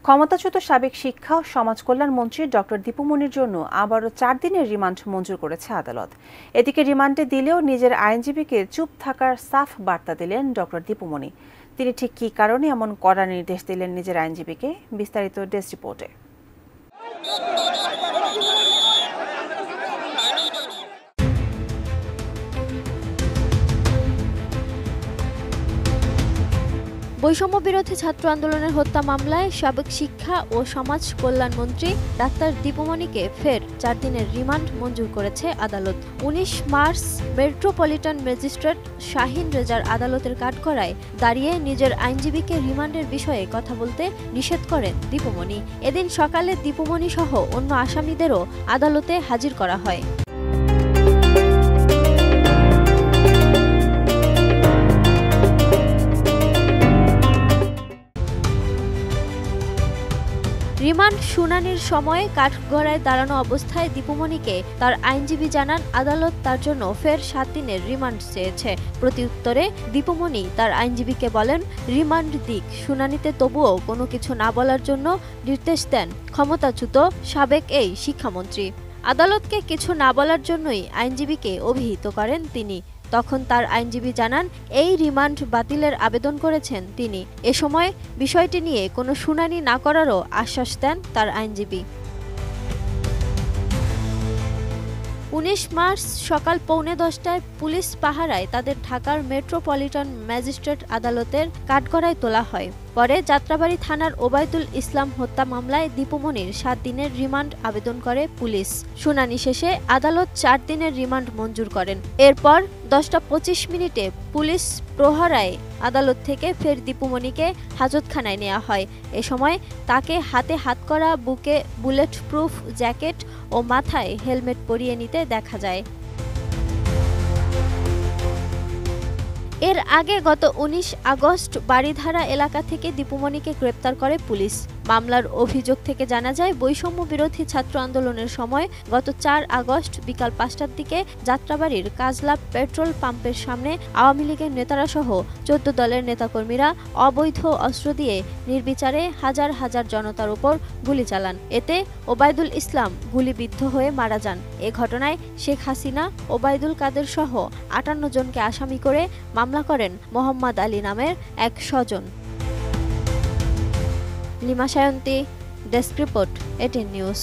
ক্ষমতাচ্যুত সাবেক শিক্ষা ও সমাজ কল্যাণ মন্ত্রী ডক্টর দীপু মনির জন্য আবারও 4 দিনের রিমান্ড মঞ্জুর করেছে আদালত। এদিকে রিমান্ডে দিলেও নিজের আইনজীবীকে চুপ থাকার সাফ বার্তা দিলেন ডক্টর দীপু মনি। তিনি ঠিক কী কারণে এমন কড়া নির্দেশ দিলেন নিজের আইনজীবীকে, বিস্তারিত ডেস্ক রিপোর্টে। বৈষম্য বিরোধী ছাত্র আন্দোলনের হত্যা মামলায় সাবেক শিক্ষা ও সমাজ কল্যাণ মন্ত্রী ডাক্তার দীপু মনিকে ফের 4 দিনের রিমান্ড মঞ্জুর করেছে আদালত। 19 মার্চ মেট্রোপলিটন ম্যাজিস্ট্রেট শাহিন রেজার আদালতের কাঠগড়ায় দাঁড়িয়ে নিজের আইনজীবীকে রিমান্ডের বিষয়ে কথা বলতে নিষেধ করেন দীপু মনি। এদিন সকালে দীপু মনি সহ অন্য আসামিদেরও আদালতে হাজির করা হয়। রিমান্ড শুনানির সময় কাঠগড়ায় দাঁড়ানো অবস্থায় দীপু মনিকে তার আইনজীবী জানান আদালত তার জন্য ফের 7 দিনের রিমান্ড চেয়েছে। প্রত্যুত্তরে দীপু মনি তার আইনজীবীকে বলেন রিমান্ড দিক শুনানিতে, তবুও কোনো কিছু না বলার জন্য নির্দেশ দেন ক্ষমতাচ্যুত সাবেক এই শিক্ষামন্ত্রী। আদালতকে কিছু না বলার জন্যই আইনজীবীকে অভিহিত করেন তিনি। তখন তার আইনজীবী জানান এই রিমান্ড বাতিলের আবেদন করেছেন তিনি। এ সময় বিষয়টি নিয়ে কোনো শুনানি না করারও আশ্বাস দেন তার আইনজীবী। 19 মার্চ সকাল 9:45টায় পুলিশ পাহারায় তাদের ঢাকার মেট্রোপলিটন ম্যাজিস্ট্রেট আদালতের কাঠগড়ায় তোলা হয়। পরে যাত্রাবাড়ী থানার ওবায়দুল ইসলাম হত্যা মামলায় দীপু মনির 7 দিনের রিমান্ড আবেদন করে পুলিশ। শুনানি শেষে আদালত 4 দিনের রিমান্ড মঞ্জুর করেন। এরপর 10:25 পুলিশ প্রহরায় আদালত থেকে ফের দীপু মনিকে হাজতখানায় নেওয়া হয়। এ সময় তাকে হাতে হাতকড়া, বুকে বুলেট প্রুফ জ্যাকেট ও মাথায় হেলমেট পরিয়ে নিতে দেখা যায়। এর আগে গত 19 আগস্ট বাড়িধারা এলাকা থেকে দীপু মনিকে গ্রেপ্তার করে পুলিশ। মামলার অভিযোগ থেকে জানা যায় বৈষম্য বিরোধী ছাত্র আন্দোলনের সময় গত 4 আগস্ট বিকাল 5টার দিকে যাত্রাবাড়ির কাজলা পেট্রোল পাম্পের সামনে আওয়ামী লীগের নেতারা সহ 14 দলের নেতাকর্মীরা অবৈধ অস্ত্র দিয়ে নির্বিচারে হাজার হাজার জনতার উপর গুলি চালান। এতে ওবায়দুল ইসলাম গুলিবিদ্ধ হয়ে মারা যান। এ ঘটনায় শেখ হাসিনা, ওবায়দুল কাদের সহ 58 জনকে আসামি করে মামলা করেন মোহাম্মদ আলী নামের এক স্বজন। Lima Sayanti, desk report, 18 news.